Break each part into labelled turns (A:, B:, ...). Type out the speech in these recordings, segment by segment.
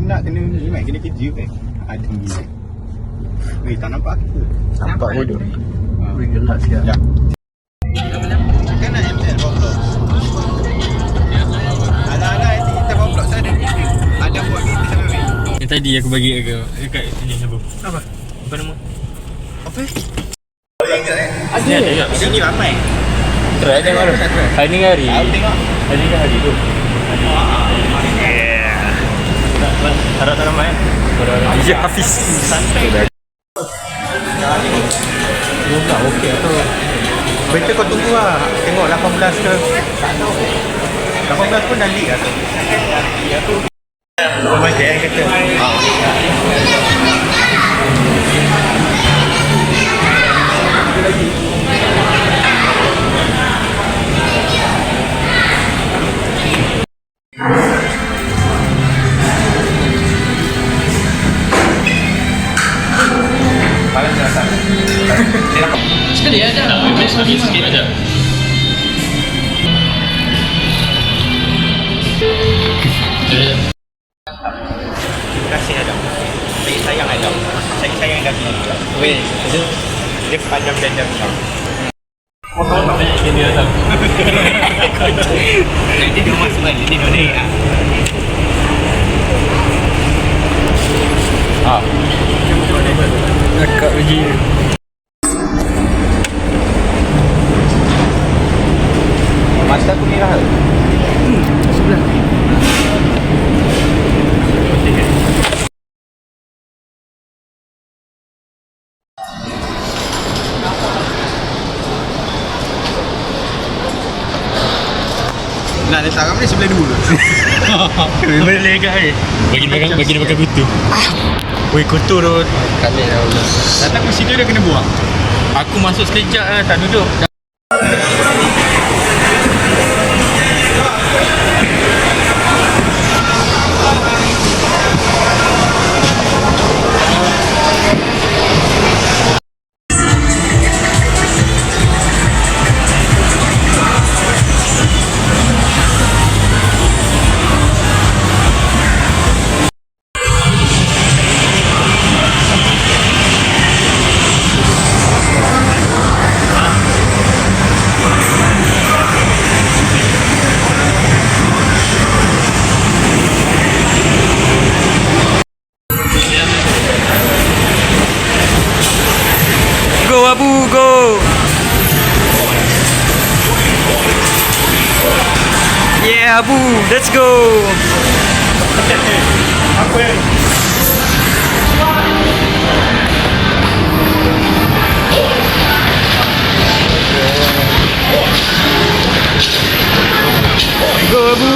A: nak kena minat, kena kerja kan. Ada minat. Tak nampak ke?
B: Nampak bodoh.
A: Beri gelap sikit. Ya. Kan nak ML Roblox. Alah-alah nanti kita Roblox ada meeting. Ada buat meeting sama Ray.
C: Yang tadi aku bagi dekat ini apa? Apa nama?
A: Apa?
C: Ada ya.
A: Sini ramai.
C: Try tengok dulu. Hari ni hari.
A: Aku tengok.
C: Hari ni hari tu. Harap tak ramai.
B: Ya Hafiz.
C: Santai. Tak okey tu.
A: Better kau tunggu lah. Tengok 18 ke. 18 pun dah leak lah tu. Rumah dia yang kata.
C: Sekali aja nak bebas lagi sikit aja.
A: Terima kasih Adam. Saya sayang Adam. Saya sayang Adam. Weh, dia panjang dan besar.
C: Ini Adam.
A: Nanti dia masuk lagi di Indonesia.
B: Dekat lagi.
A: Masa aku ni lah.
B: Sebelah.
A: Nak letak kat mana sebelah dua.
C: Boleh lekat ni. Bagi dia makan kutu.
A: Weh, kotor tu.
B: Kami dah ulas.
A: Datang kursi dia dah kena buang.
C: Aku masuk sekejap lah, tak duduk.
B: Go Abu, go! Yeah Abu, let's go!
A: Apa yang?
B: Go Abu!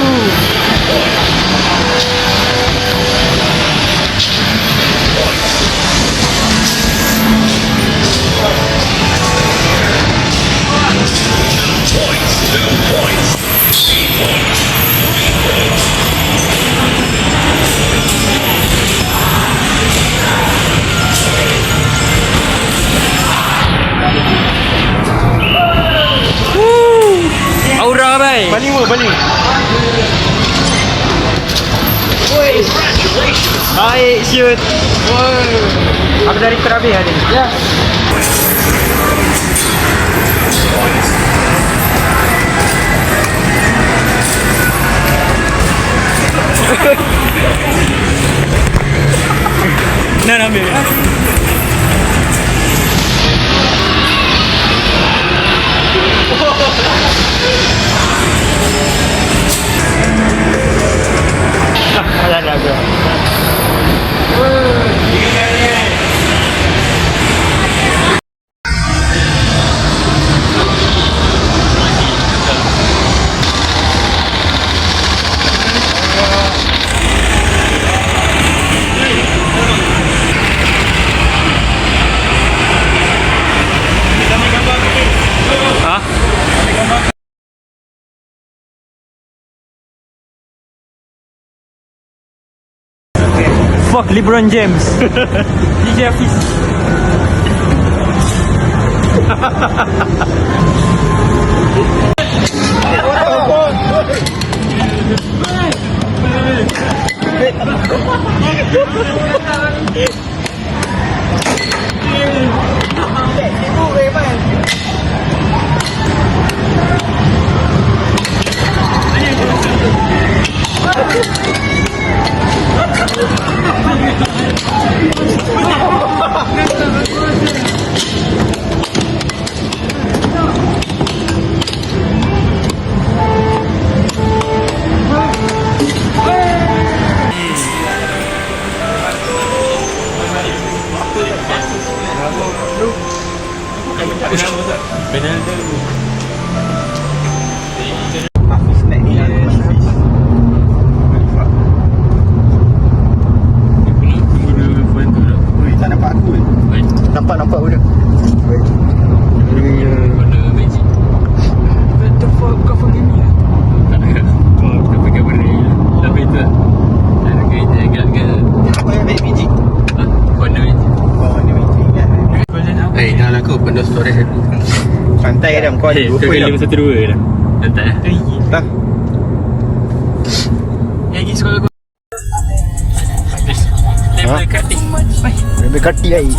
B: Aura bhai.
A: Balik.
B: Baik shoot. Apa dari Krabi hari? Ya.
C: Nak ambil.
B: Fuck LeBron James. DJ Hafiz.
A: Hafiz naik ni. Ui, tak nampak aku. Nampak budak.
B: What the fuck? Kau panggil ni?
A: Apa yang baik biji? Oh, ni biji kan.
C: Dah lah aku penuh storage aku.
A: Santai Adam, kau ada
C: Eh,
A: 2
C: kau
A: poin
C: kali
A: dah.
C: 1-2 dah. Santai lah.
A: Dah.
B: Lagi sekolah kau.
C: Level cutting.
A: Lebih kati lagi.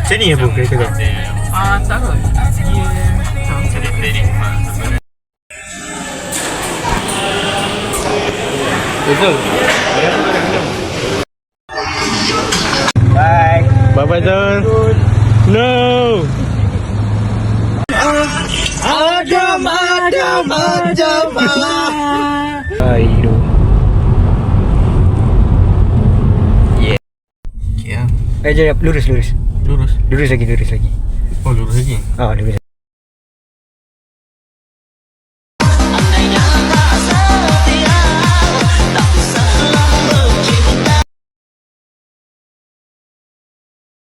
C: Macam ni apa kereta kau?
B: Tak kot.
C: Betul.
A: Bye.
C: Bye-bye Zul. No.
A: Adam.
C: Ayo.
A: Ya.
B: Jap, lurus.
C: Lurus.
B: Lurus lagi.
C: Oh lurus lagi.
B: Lurus